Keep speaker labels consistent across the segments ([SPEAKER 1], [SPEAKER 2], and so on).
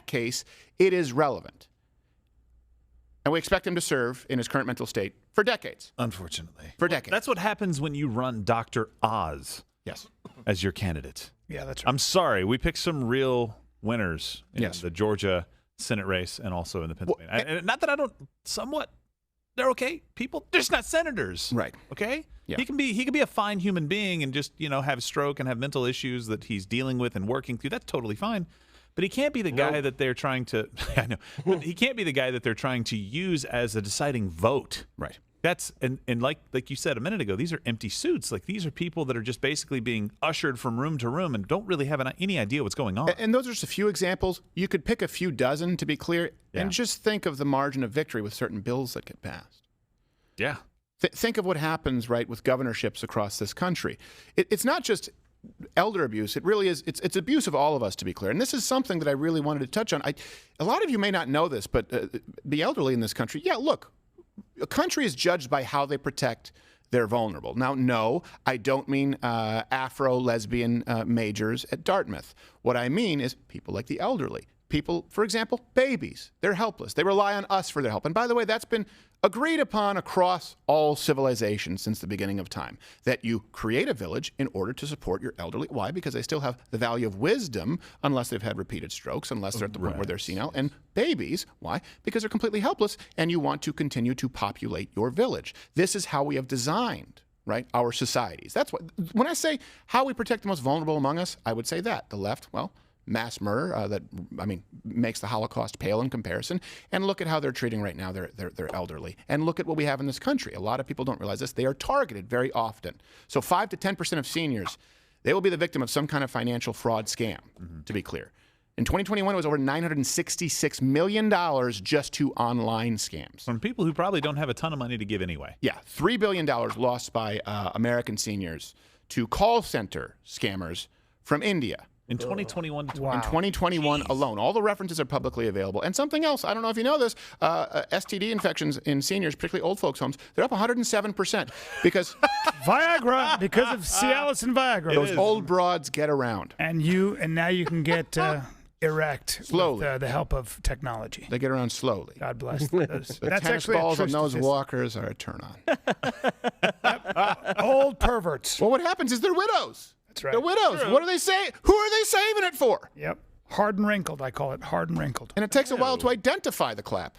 [SPEAKER 1] case, it is relevant. And we expect him to serve in his current mental state for decades.
[SPEAKER 2] Unfortunately.
[SPEAKER 1] For decades.
[SPEAKER 2] That's what happens when you run Dr. Oz as your candidate.
[SPEAKER 3] Yeah, that's right.
[SPEAKER 2] I'm sorry. We picked some real winners in
[SPEAKER 1] Yes.
[SPEAKER 2] the Georgia Senate race and also in the Pennsylvania. And not that I don't somewhat they're okay people. They're just not senators.
[SPEAKER 1] Right.
[SPEAKER 2] Okay?
[SPEAKER 1] Yeah.
[SPEAKER 2] He can be a fine human being and just, have a stroke and have mental issues that he's dealing with and working through. That's totally fine. But he can't be the guy that they're trying to I know. But he can't be the guy that they're trying to use as a deciding vote.
[SPEAKER 1] Right.
[SPEAKER 2] That's and like you said a minute ago, these are empty suits. Like these are people that are just basically being ushered from room to room and don't really have any idea what's going on.
[SPEAKER 1] And those are just a few examples. You could pick a few dozen, to be clear, and just think of the margin of victory with certain bills that get passed.
[SPEAKER 2] Yeah.
[SPEAKER 1] Think of what happens, right, with governorships across this country. It's not just elder abuse. It really is. It's abuse of all of us, to be clear. And this is something that I really wanted to touch on. A lot of you may not know this, but the elderly in this country, look, a country is judged by how they protect their vulnerable. Now, no, I don't mean Afro-lesbian majors at Dartmouth. What I mean is people like the elderly. People, for example, babies. They're helpless. They rely on us for their help. And by the way, that's been agreed upon across all civilizations since the beginning of time, that you create a village in order to support your elderly. Why? Because they still have the value of wisdom unless they've had repeated strokes, unless they're at the point where they're senile. And babies, why? Because they're completely helpless, and you want to continue to populate your village. This is how we have designed, right, our societies. That's what, when I say how we protect the most vulnerable among us, I would say that. The left, well, mass murder makes the Holocaust pale in comparison. And look at how they're treating right now their elderly. And look at what we have in this country. A lot of people don't realize this. They are targeted very often. So 5 to 10% of seniors, they will be the victim of some kind of financial fraud scam, to be clear. In 2021, it was over $966 million just to online scams.
[SPEAKER 2] From people who probably don't have a ton of money to give anyway.
[SPEAKER 1] Yeah, $3 billion lost by American seniors to call center scammers from India.
[SPEAKER 2] In 2021 to
[SPEAKER 1] In 2021 alone. All the references are publicly available. And something else, I don't know if you know this, STD infections in seniors, particularly old folks' homes, they're up 107% because
[SPEAKER 3] Viagra, because of Cialis and Viagra.
[SPEAKER 1] those old broads get around.
[SPEAKER 3] And now you can get erect
[SPEAKER 1] Slowly.
[SPEAKER 3] with the help of technology.
[SPEAKER 1] They get around slowly.
[SPEAKER 3] God bless those.
[SPEAKER 1] The tennis balls on those walkers are a turn on.
[SPEAKER 3] Old perverts.
[SPEAKER 1] Well, what happens is they're widows.
[SPEAKER 3] That's right.
[SPEAKER 1] They're widows. What do they say? Who are they saving it for?
[SPEAKER 3] Yep. Hard and wrinkled, I call it. Hard and wrinkled.
[SPEAKER 1] And it takes a while to identify the clap.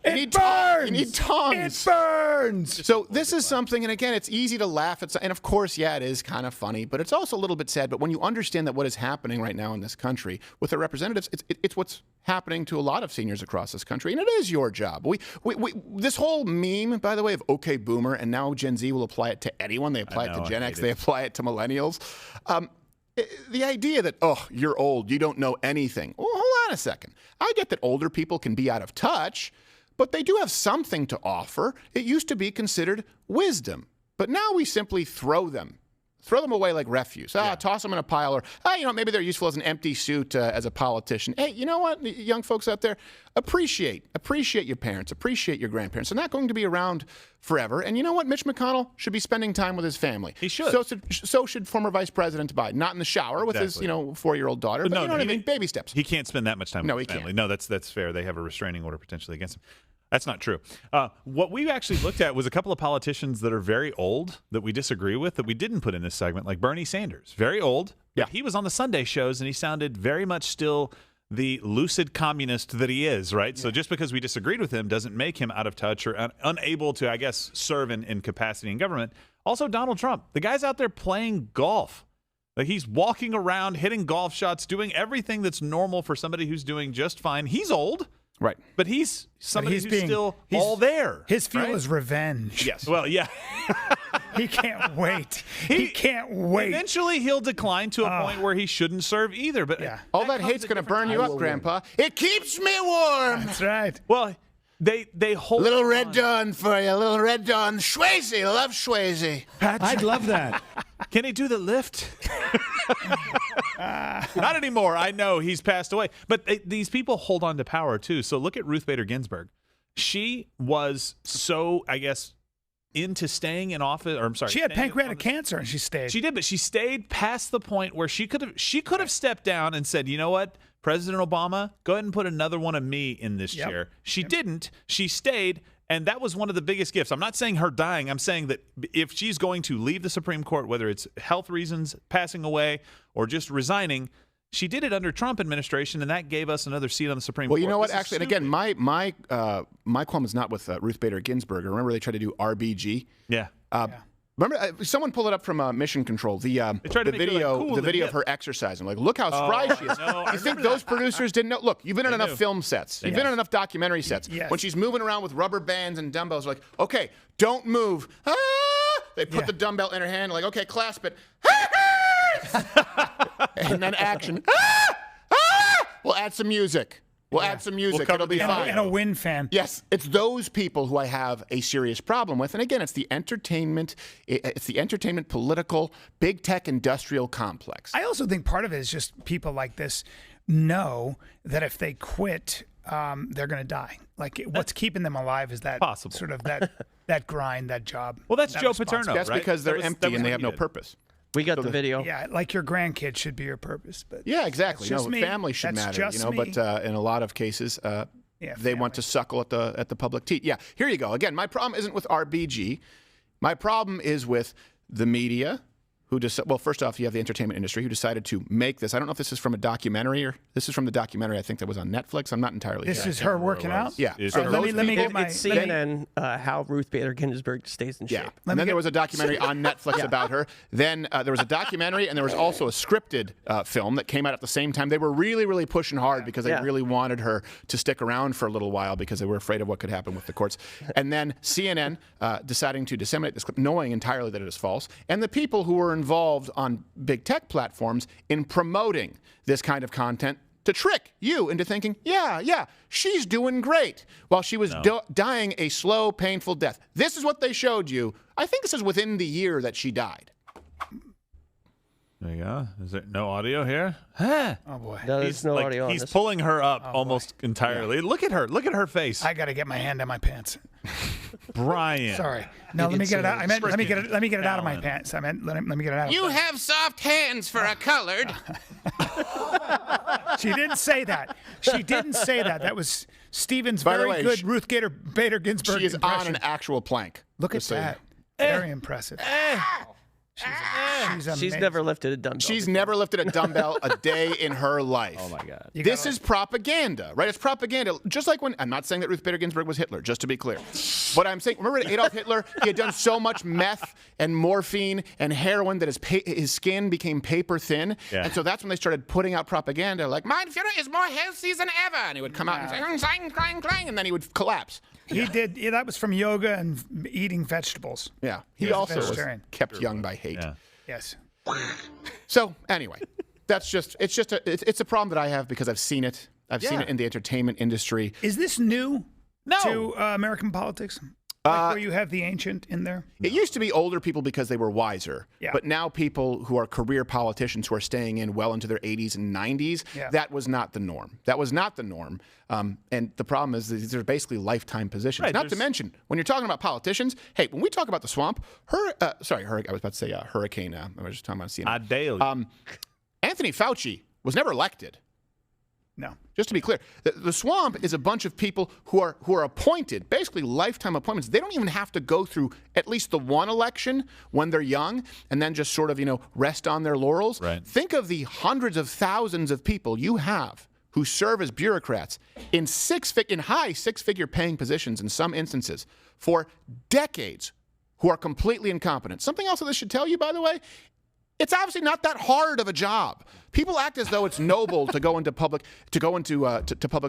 [SPEAKER 3] It burns!
[SPEAKER 1] You need tongs.
[SPEAKER 3] It burns!
[SPEAKER 1] So this is something, and again, it's easy to laugh at, and of course, it is kind of funny, but it's also a little bit sad. But when you understand that what is happening right now in this country with the representatives, it's what's happening to a lot of seniors across this country, and it is your job. This whole meme, by the way, of OK Boomer, and now Gen Z will apply it to anyone. They apply it to Gen X. They apply it to millennials. The idea that, you're old, you don't know anything. Well, hold on a second. I get that older people can be out of touch, but they do have something to offer. It used to be considered wisdom, but now we simply throw them away like refuse. Toss them in a pile, or maybe they're useful as an empty suit as a politician. Hey, you know what, young folks out there, appreciate your parents, appreciate your grandparents. They're not going to be around forever. And you know what, Mitch McConnell should be spending time with his family.
[SPEAKER 2] He should.
[SPEAKER 1] So should former Vice President Biden. Not in the shower with his 4-year-old daughter, but you know what I mean, baby steps.
[SPEAKER 2] He can't spend that much time with his family. No, that's fair. They have a restraining order potentially against him. That's not true. What we actually looked at was a couple of politicians that are very old that we disagree with that we didn't put in this segment, like Bernie Sanders. Very old.
[SPEAKER 1] Yeah.
[SPEAKER 2] He was on the Sunday shows, and he sounded very much still the lucid communist that he is, right? Yeah. So just because we disagreed with him doesn't make him out of touch or unable to, I guess, serve in capacity in government. Also, Donald Trump. The guy's out there playing golf. Like he's walking around, hitting golf shots, doing everything that's normal for somebody who's doing just fine. He's old.
[SPEAKER 1] Right.
[SPEAKER 2] But he's somebody who's still all there.
[SPEAKER 3] His fuel is revenge.
[SPEAKER 1] Yes.
[SPEAKER 2] Well, yeah.
[SPEAKER 3] He can't wait. He can't wait.
[SPEAKER 2] Eventually, he'll decline to a point where he shouldn't serve either. But
[SPEAKER 1] all that hate's going to burn you up, Grandpa. It keeps me warm.
[SPEAKER 3] That's right.
[SPEAKER 2] Well, they hold
[SPEAKER 1] little Red Dawn for you. Little Red Dawn. Swayze. Love Swayze.
[SPEAKER 4] I'd love that.
[SPEAKER 2] Can he do the lift? Not anymore. I know he's passed away. But these people hold on to power, too. So look at Ruth Bader Ginsburg. She was so, I guess, into staying in office. Or I'm sorry,
[SPEAKER 3] She had
[SPEAKER 2] staying in
[SPEAKER 3] pancreatic
[SPEAKER 2] office.
[SPEAKER 3] cancer and she stayed.
[SPEAKER 2] She did, but she stayed past the point where she could have stepped down and said, you know what, President Obama, go ahead and put another one of me in this chair. She didn't. She stayed. And that was one of the biggest gifts. I'm not saying her dying. I'm saying that if she's going to leave the Supreme Court, whether it's health reasons, passing away, or just resigning, she did it under Trump administration, and that gave us another seat on the Supreme Court.
[SPEAKER 1] Well, you know what?
[SPEAKER 2] This is
[SPEAKER 1] Actually, and again, my qualm is not with Ruth Bader Ginsburg. Remember they tried to do RBG?
[SPEAKER 2] Yeah.
[SPEAKER 1] Remember, someone pulled it up from Mission Control. The
[SPEAKER 2] tried to make her, like,
[SPEAKER 1] video,
[SPEAKER 2] cool
[SPEAKER 1] the
[SPEAKER 2] and
[SPEAKER 1] video
[SPEAKER 2] hip.
[SPEAKER 1] of her exercising. Like, look how spry she is.
[SPEAKER 2] No, I
[SPEAKER 1] you think
[SPEAKER 2] remember
[SPEAKER 1] those
[SPEAKER 2] that.
[SPEAKER 1] producers didn't know? Look, you've been in enough
[SPEAKER 2] knew.
[SPEAKER 1] film sets. You've been in enough documentary sets.
[SPEAKER 3] Yes.
[SPEAKER 1] When she's moving around with rubber bands and dumbbells, like, okay, don't move. Ah! They put the dumbbell in her hand, like, okay, clasp it. And then action. We'll add some music. We'll add some music.
[SPEAKER 2] cover
[SPEAKER 1] It'll be
[SPEAKER 2] the
[SPEAKER 1] fine.
[SPEAKER 3] and a wind fan.
[SPEAKER 1] Yes, it's those people who I have a serious problem with. And again, it's the entertainment political, big tech industrial complex.
[SPEAKER 3] I also think part of it is just people like this know that if they quit, they're going to die. Like what's keeping them alive is that
[SPEAKER 2] Possible.
[SPEAKER 3] sort of that grind, that job.
[SPEAKER 2] Well, that's
[SPEAKER 3] that
[SPEAKER 2] Joe
[SPEAKER 3] responsibility.
[SPEAKER 2] Paterno,
[SPEAKER 1] That's
[SPEAKER 2] right?
[SPEAKER 1] because they're
[SPEAKER 2] That was
[SPEAKER 1] empty and they
[SPEAKER 2] what
[SPEAKER 1] have
[SPEAKER 2] he
[SPEAKER 1] no
[SPEAKER 2] did.
[SPEAKER 1] purpose.
[SPEAKER 4] We got the video.
[SPEAKER 3] Yeah, like your grandkids should be your purpose. But
[SPEAKER 1] Yeah, exactly.
[SPEAKER 3] That's
[SPEAKER 1] No,
[SPEAKER 3] just me.
[SPEAKER 1] family should
[SPEAKER 3] That's
[SPEAKER 1] matter,
[SPEAKER 3] just
[SPEAKER 1] you know.
[SPEAKER 3] me.
[SPEAKER 1] But in a lot of cases, they want to suckle at the public teat. Yeah, here you go. Again, my problem isn't with RBG. My problem is with the media, who just well, first off, you have the entertainment industry who decided to make this. I don't know if this is from a documentary or this is from the documentary I think that was on Netflix. I'm not entirely
[SPEAKER 3] this
[SPEAKER 1] sure.
[SPEAKER 3] is her working out.
[SPEAKER 1] Yeah.
[SPEAKER 2] Is
[SPEAKER 1] So
[SPEAKER 2] her-
[SPEAKER 3] Let me
[SPEAKER 1] those
[SPEAKER 3] get
[SPEAKER 1] people-
[SPEAKER 3] my.
[SPEAKER 4] It's
[SPEAKER 3] let me-
[SPEAKER 4] CNN, how Ruth Bader Ginsburg stays in shape.
[SPEAKER 1] Yeah. And then there was a documentary on Netflix about her. Then there was a documentary, and there was also a scripted film that came out at the same time. They were really, really pushing hard because they really wanted her to stick around for a little while because they were afraid of what could happen with the courts. And then CNN deciding to disseminate this clip, knowing entirely that it is false. And the people who were involved on big tech platforms in promoting this kind of content to trick you into thinking, yeah, she's doing great while she was dying a slow, painful death. This is what they showed you. I think this is within the year that she died.
[SPEAKER 2] There you go. Is there no audio here? Huh.
[SPEAKER 3] Oh boy,
[SPEAKER 4] No, there's no audio on
[SPEAKER 2] He's
[SPEAKER 4] this.
[SPEAKER 2] pulling her up almost entirely. Look at her. Look at her face.
[SPEAKER 3] I got to get my hand in my pants.
[SPEAKER 2] Brian.
[SPEAKER 3] Sorry. No, let me get it out. I meant let me get it. Let me get it out of my
[SPEAKER 2] Alan.
[SPEAKER 3] pants. I meant let me get it out.
[SPEAKER 1] You have soft hands for a colored.
[SPEAKER 3] She didn't say that. She didn't say that. That was Stephen's
[SPEAKER 1] By the
[SPEAKER 3] very
[SPEAKER 1] way,
[SPEAKER 3] good
[SPEAKER 1] she-
[SPEAKER 3] Ruth Bader Ginsburg
[SPEAKER 1] She is
[SPEAKER 3] impression.
[SPEAKER 1] on an actual plank.
[SPEAKER 3] Look at
[SPEAKER 1] Just so you know.
[SPEAKER 3] that. Very impressive. She's
[SPEAKER 4] She's
[SPEAKER 3] amazing.
[SPEAKER 4] never lifted a dumbbell.
[SPEAKER 1] She's never lifted a dumbbell a day in her life.
[SPEAKER 4] Oh my God.
[SPEAKER 3] You
[SPEAKER 1] This
[SPEAKER 3] gotta-
[SPEAKER 1] is propaganda, right? It's propaganda. Just like when, I'm not saying that Ruth Bader Ginsburg was Hitler, just to be clear. But I'm saying, remember Adolf Hitler? He had done so much meth and morphine and heroin that his skin became paper thin.
[SPEAKER 2] Yeah.
[SPEAKER 1] And so that's when they started putting out propaganda like, Mein Führer is more healthy than ever. And he would come out and say, clang, clang, clang, and then he would collapse.
[SPEAKER 3] He did. Yeah, that was from yoga and eating vegetables.
[SPEAKER 1] Yeah. He
[SPEAKER 3] was a
[SPEAKER 1] also was
[SPEAKER 3] vegetarian.
[SPEAKER 1] kept young by hate.
[SPEAKER 2] Yeah.
[SPEAKER 3] Yes.
[SPEAKER 1] So anyway, it's a problem that I have because I've seen it. I've seen it in the entertainment industry.
[SPEAKER 3] Is this new
[SPEAKER 2] No.
[SPEAKER 3] to American politics? Like where you have the ancient in there?
[SPEAKER 1] It used to be older people because they were wiser.
[SPEAKER 3] Yeah.
[SPEAKER 1] But now people who are career politicians who are staying in well into their 80s and 90s, that was not the norm. That was not the norm. And the problem is that these are basically lifetime positions.
[SPEAKER 2] Right,
[SPEAKER 1] not to
[SPEAKER 2] there's-
[SPEAKER 1] mention, when you're talking about politicians, hey, when we talk about the swamp, I was about to say hurricane. I was just talking about CNN.
[SPEAKER 2] Adele.
[SPEAKER 1] Anthony Fauci was never elected.
[SPEAKER 3] No.
[SPEAKER 1] Just to be clear, the swamp is a bunch of people who are appointed, basically lifetime appointments. They don't even have to go through at least the one election when they're young and then just sort of, rest on their laurels.
[SPEAKER 2] Right.
[SPEAKER 1] Think of the hundreds of thousands of people you have who serve as bureaucrats in high six-figure paying positions in some instances for decades who are completely incompetent. Something else that this should tell you, by the way, it's obviously not that hard of a job. People act as though it's noble to go into public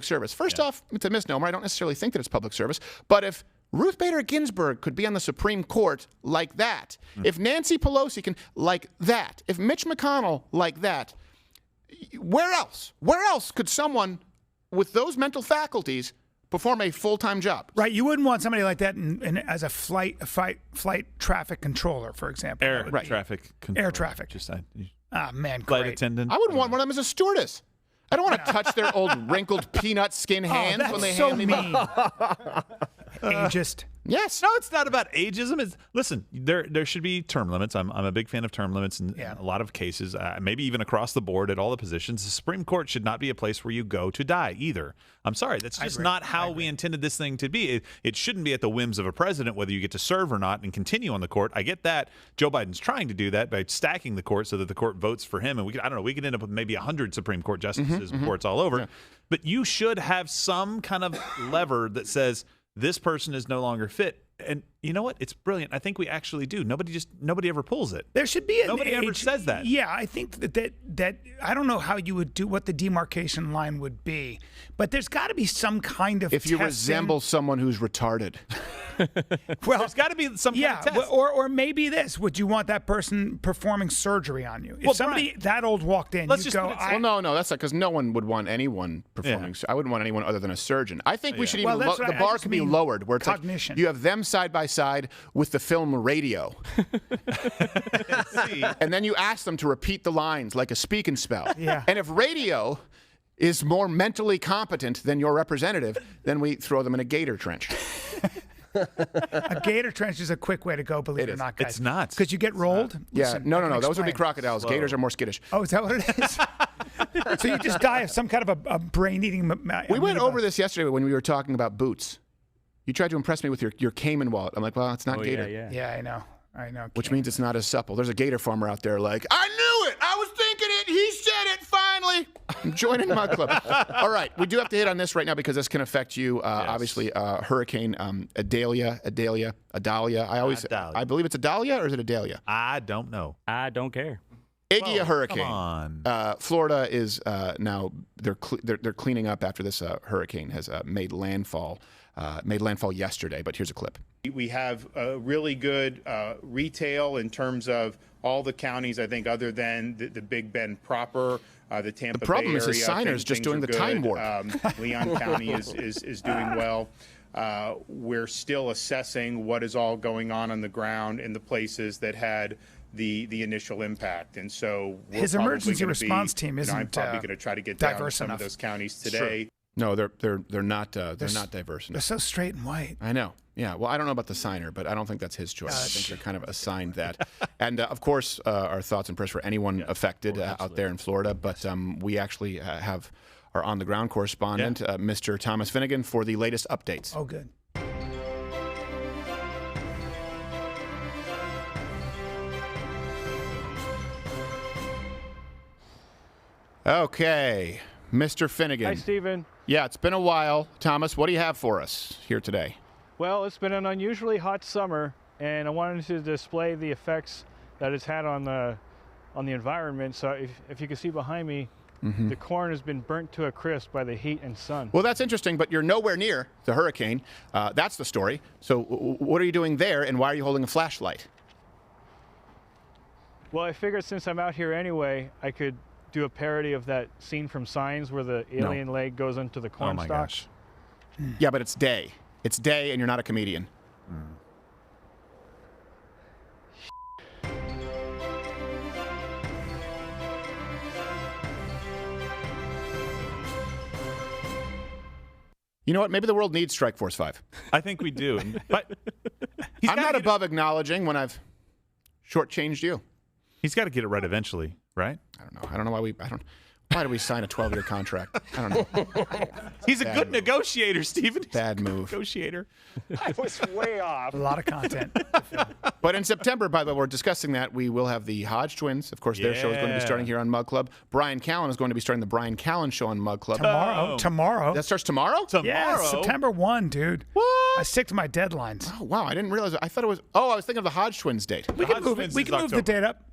[SPEAKER 1] service. First off, it's a misnomer. I don't necessarily think that it's public service. But if Ruth Bader Ginsburg could be on the Supreme Court like that, if Nancy Pelosi can like that, if Mitch McConnell like that, where else? Where else could someone with those mental faculties perform a full-time job?
[SPEAKER 3] Right. You wouldn't want somebody like that as a flight traffic controller, for example.
[SPEAKER 2] Air
[SPEAKER 3] That would be-
[SPEAKER 2] traffic.
[SPEAKER 3] Air traffic.
[SPEAKER 2] Just
[SPEAKER 3] Ah, man,
[SPEAKER 2] flight
[SPEAKER 3] great.
[SPEAKER 2] attendant.
[SPEAKER 1] I wouldn't want one of them as a stewardess. I don't want to touch their old wrinkled peanut skin hands
[SPEAKER 3] that's
[SPEAKER 1] when they
[SPEAKER 3] so
[SPEAKER 1] hand me
[SPEAKER 3] mean. Ageist.
[SPEAKER 1] Yes.
[SPEAKER 2] No, it's not about ageism. Listen, there should be term limits. I'm a big fan of term limits in a lot of cases, maybe even across the board at all the positions. The Supreme Court should not be a place where you go to die either. I'm sorry. That's just not how we intended this thing to be. It shouldn't be at the whims of a president whether you get to serve or not and continue on the court. I get that. Joe Biden's trying to do that by stacking the court so that the court votes for him. And we could end up with maybe 100 Supreme Court justices before it's all over. Yeah. But you should have some kind of lever that says this person is no longer fit. And you know what? It's brilliant. I think we actually do. Nobody ever pulls it.
[SPEAKER 3] There should be
[SPEAKER 2] nobody ever says that.
[SPEAKER 3] Yeah, I think that I don't know how you would do what the demarcation line would be, but there's got to be some kind of
[SPEAKER 1] if you resemble someone who's retarded.
[SPEAKER 3] Well,
[SPEAKER 2] there's got to be some kind of test.
[SPEAKER 3] Or maybe this: would you want that person performing surgery on you? If somebody that old walked in, you'd go,
[SPEAKER 1] well, no, that's not because no one would want anyone performing. I wouldn't want anyone other than a surgeon. I think we should even the bar can be lowered where it's
[SPEAKER 3] cognition.
[SPEAKER 1] Like you have them side by side with the film Radio, and then you ask them to repeat the lines like a speak and spell.
[SPEAKER 3] Yeah.
[SPEAKER 1] And if Radio is more mentally competent than your representative, then we throw them in a gator trench.
[SPEAKER 3] A gator trench is a quick way to go, believe it or not, guys.
[SPEAKER 2] It's not.
[SPEAKER 3] Because you get rolled?
[SPEAKER 1] Yeah, no. Those would be crocodiles. Slow. Gators are more skittish.
[SPEAKER 3] Oh, is that what it is? So you just die of some kind of a brain-eating
[SPEAKER 1] We went over this yesterday when we were talking about boots. You tried to impress me with your Cayman wallet. I'm like, well, it's not gator.
[SPEAKER 3] Yeah, I know.
[SPEAKER 1] Which means it's not as supple. There's a gator farmer out there like, I knew it. I was thinking it. He said it finally. I'm joining Mug Club. All right. We do have to hit on this right now because this can affect you. Yes. Obviously, Hurricane Adalia. I believe it's Adalia or is it Adalia?
[SPEAKER 2] I don't know.
[SPEAKER 5] I don't care.
[SPEAKER 1] Iggy Hurricane.
[SPEAKER 2] Come on.
[SPEAKER 1] Florida is now they're cleaning up after this hurricane has made landfall yesterday. But here's a clip.
[SPEAKER 6] We have really good retail in terms of all the counties, I think, other than the Big Bend proper, the Tampa Bay area.
[SPEAKER 1] The problem is his signers just doing the time warp.
[SPEAKER 6] Leon County is doing well. We're still assessing what is all going on the ground in the places that had the initial impact, and so
[SPEAKER 3] his emergency response team isn't.
[SPEAKER 6] I'm probably going to try to get down to some
[SPEAKER 3] enough.
[SPEAKER 6] of those counties today.
[SPEAKER 1] Sure. No, they're not diverse enough.
[SPEAKER 3] They're so straight and white.
[SPEAKER 1] I know. Yeah. Well, I don't know about the signer, but I don't think that's his choice. I think they're kind of assigned that. And of course, our thoughts and prayers for anyone affected out there in Florida. But we actually have our on-the-ground correspondent, Mr. Thomas Finnegan, for the latest updates.
[SPEAKER 3] Oh, good.
[SPEAKER 1] Okay, Mr. Finnegan.
[SPEAKER 7] Hi, Stephen.
[SPEAKER 1] Yeah, it's been a while. Thomas, what do you have for us here today?
[SPEAKER 7] Well, it's been an unusually hot summer, and I wanted to display the effects that it's had on the environment. So if you can see behind me, the corn has been burnt to a crisp by the heat and sun.
[SPEAKER 1] Well, that's interesting, but you're nowhere near the hurricane. That's the story. So what are you doing there, and why are you holding a flashlight?
[SPEAKER 7] Well, I figured since I'm out here anyway, I could do a parody of that scene from Signs where the alien leg goes into the corn stalks.
[SPEAKER 1] Yeah, but it's day. It's day, and you're not a comedian. You know what? Maybe the world needs Strike Force 5.
[SPEAKER 2] I think we do. But
[SPEAKER 1] I'm not above acknowledging when I've shortchanged you.
[SPEAKER 2] He's got to get it right eventually, right?
[SPEAKER 1] I don't know. I don't know why do we sign a 12-year contract? I don't know.
[SPEAKER 2] He's a good negotiator, Stephen.
[SPEAKER 1] Bad move.
[SPEAKER 2] Negotiator.
[SPEAKER 7] I was way off.
[SPEAKER 3] A lot of content.
[SPEAKER 1] But in September, by the way, we're discussing that. We will have the Hodge twins. Of course, their show is going to be starting here on Mug Club. Brian Callen is going to be starting the Brian Callen show on Mug Club.
[SPEAKER 3] Tomorrow.
[SPEAKER 1] That starts tomorrow?
[SPEAKER 3] Yeah, September 1, dude.
[SPEAKER 1] What?
[SPEAKER 3] I stick to my deadlines.
[SPEAKER 1] Oh, wow. I didn't realize. I thought it was. Oh, I was thinking of the Hodge twins date.
[SPEAKER 3] We can move the date up.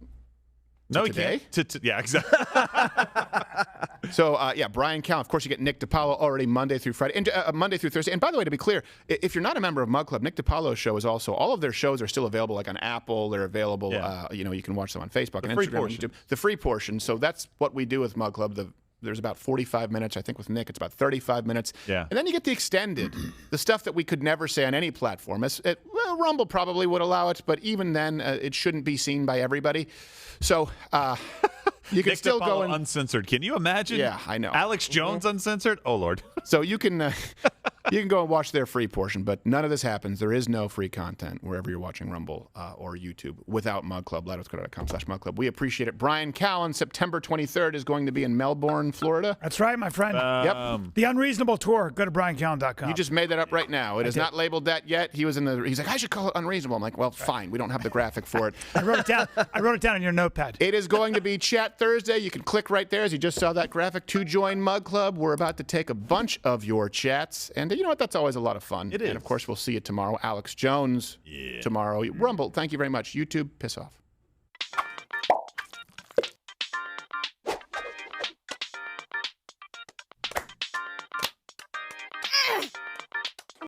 [SPEAKER 2] No, he
[SPEAKER 1] today?
[SPEAKER 2] Can't. Yeah, exactly.
[SPEAKER 1] So, Brian Callen. Of course, you get Nick DiPaolo already Monday through Friday, and Monday through Thursday. And by the way, to be clear, if you're not a member of Mug Club, Nick DiPaolo's show is also, all of their shows are still available, like on Apple. They're available, you can watch them on Facebook and Instagram and YouTube. The free portion. So that's what we do with Mug Club. There's about 45 minutes. I think with Nick, it's about 35 minutes.
[SPEAKER 2] Yeah.
[SPEAKER 1] And then you get the extended, the stuff that we could never say on any platform. Rumble probably would allow it, but even then, it shouldn't be seen by everybody. So you can
[SPEAKER 2] Nick
[SPEAKER 1] still
[SPEAKER 2] DiPaolo
[SPEAKER 1] go in
[SPEAKER 2] uncensored. Can you imagine?
[SPEAKER 1] Yeah, I know.
[SPEAKER 2] Alex Jones uncensored? Oh, Lord.
[SPEAKER 1] So you can You can go and watch their free portion, but none of this happens. There is no free content wherever you're watching Rumble or YouTube without Mug Club. LiveWithCoder.com/Mug Club. We appreciate it. Brian Callen, September 23rd, is going to be in Melbourne, Florida.
[SPEAKER 3] That's right, my friend.
[SPEAKER 1] Yep.
[SPEAKER 3] The Unreasonable Tour. Go to BrianCallen.com.
[SPEAKER 1] You just made that up right now. It is not labeled that yet. He's like, I should call it Unreasonable. I'm like, well, fine. We don't have the graphic for it.
[SPEAKER 3] I wrote it down. I wrote it down on your notepad.
[SPEAKER 1] It is going to be Chat Thursday. You can click right there, as you just saw that graphic, to join Mug Club. We're about to take a bunch of your chats. And you know what? That's always a lot of fun.
[SPEAKER 2] It is.
[SPEAKER 1] And, of course, we'll see you tomorrow. Alex Jones tomorrow. Rumble, thank you very much. YouTube, piss off.